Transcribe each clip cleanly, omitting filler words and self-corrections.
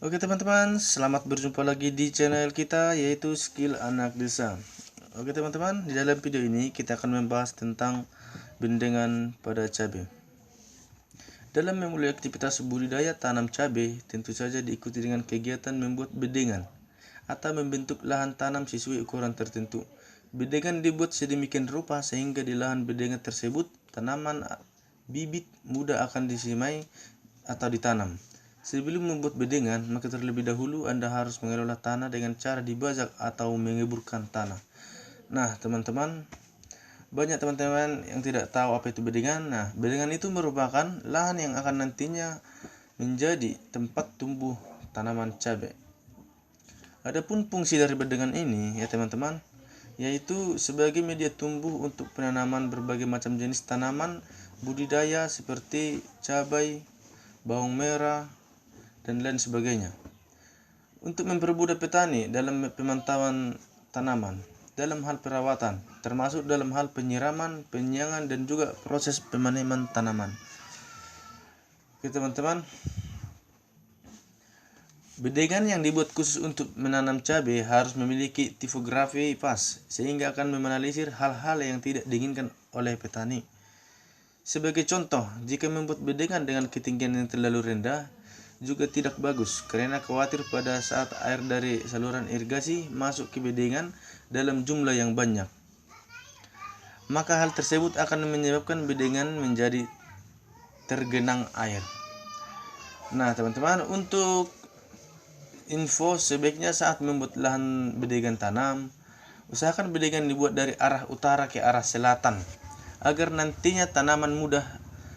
Oke teman-teman, selamat berjumpa lagi di channel kita yaitu Skill Anak Desa. Oke teman-teman, di dalam video ini kita akan membahas tentang bendengan pada cabai. Dalam memulai aktivitas budidaya tanam cabai, tentu saja diikuti dengan kegiatan membuat bedengan atau membentuk lahan tanam sesuai ukuran tertentu. Bedengan dibuat sedemikian rupa sehingga di lahan bedengan tersebut tanaman bibit mudah akan disemai atau ditanam. Sebelum membuat bedengan, maka terlebih dahulu Anda harus mengelola tanah dengan cara dibajak atau mengeburkan tanah. Nah, teman-teman, banyak teman-teman yang tidak tahu apa itu bedengan. Nah, bedengan itu merupakan lahan yang akan nantinya menjadi tempat tumbuh tanaman cabai. Adapun fungsi dari bedengan ini, ya teman-teman, yaitu sebagai media tumbuh untuk penanaman berbagai macam jenis tanaman budidaya seperti cabai, bawang merah, dan lain sebagainya. Untuk mempermudah petani dalam pemantauan tanaman, dalam hal perawatan, termasuk dalam hal penyiraman, penyiangan, dan juga proses pemaneman tanaman. Oke teman-teman, bedengan yang dibuat khusus untuk menanam cabai harus memiliki tipografi pas, sehingga akan meminimalisir hal-hal yang tidak diinginkan oleh petani. Sebagai contoh, jika membuat bedengan dengan ketinggian yang terlalu rendah, juga tidak bagus karena khawatir pada saat air dari saluran irigasi masuk ke bedengan dalam jumlah yang banyak. Maka hal tersebut akan menyebabkan bedengan menjadi tergenang air. Nah teman-teman, untuk info sebaiknya saat membuat lahan bedengan tanam, usahakan bedengan dibuat dari arah utara ke arah selatan agar nantinya tanaman mudah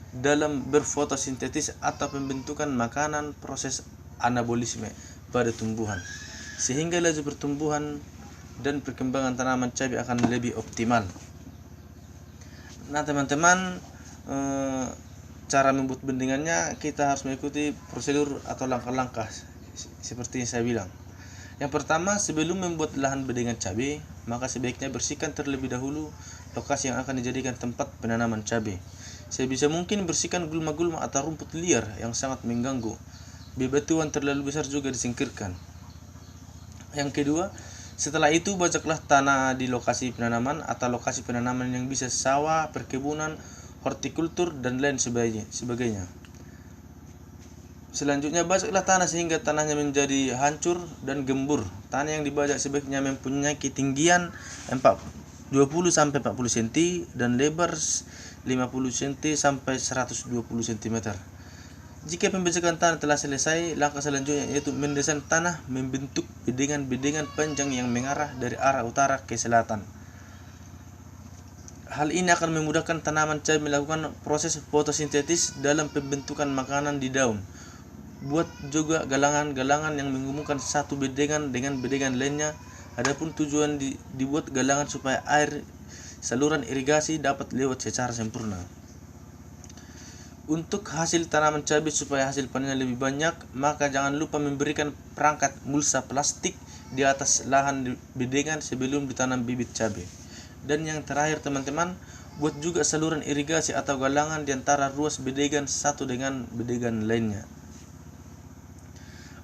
dalam berfotosintesis atau pembentukan makanan proses anabolisme pada tumbuhan, sehingga laju pertumbuhan dan perkembangan tanaman cabai akan lebih optimal. Nah teman-teman, cara membuat bendengannya kita harus mengikuti prosedur atau langkah-langkah seperti yang saya bilang. Yang pertama, sebelum membuat lahan bedengan cabai, maka sebaiknya bersihkan terlebih dahulu lokasi yang akan dijadikan tempat penanaman cabai. Sebisa mungkin bersihkan gulma-gulma atau rumput liar yang sangat mengganggu. Bebatuan terlalu besar juga disingkirkan. Yang kedua, setelah itu bajaklah tanah di lokasi penanaman atau lokasi penanaman yang bisa sawah, perkebunan, hortikultur, dan lain sebagainya. Selanjutnya, bajaklah tanah sehingga tanahnya menjadi hancur dan gembur. Tanah yang dibajak sebaiknya mempunyai ketinggian 20-40 cm dan lebar 50 cm sampai 120 cm. Jika pembajakan tanah telah selesai, langkah selanjutnya yaitu mendesain tanah membentuk bedengan-bedengan panjang yang mengarah dari arah utara ke selatan. Hal ini akan memudahkan tanaman cabai melakukan proses fotosintesis dalam pembentukan makanan di daun. Buat juga galangan-galangan yang menghubungkan satu bedengan dengan bedengan lainnya. Adapun tujuan dibuat galangan supaya air saluran irigasi dapat lewat secara sempurna. Untuk hasil tanaman cabai supaya hasil panennya lebih banyak, maka jangan lupa memberikan perangkat mulsa plastik di atas lahan bedengan sebelum ditanam bibit cabai. Dan yang terakhir teman-teman, buat juga saluran irigasi atau galangan di antara ruas bedengan satu dengan bedengan lainnya.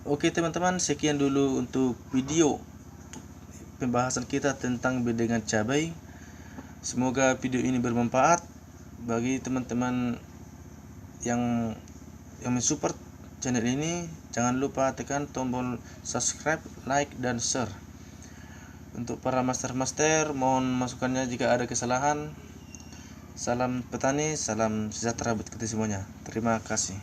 Oke teman-teman, sekian dulu untuk video pembahasan kita tentang bedengan cabai. Semoga video ini bermanfaat bagi teman-teman yang mensupport channel ini. Jangan lupa tekan tombol subscribe, like, dan share. Untuk para master-master, mohon masukannya jika ada kesalahan. Salam petani, salam sejahtera buat kita semuanya. Terima kasih.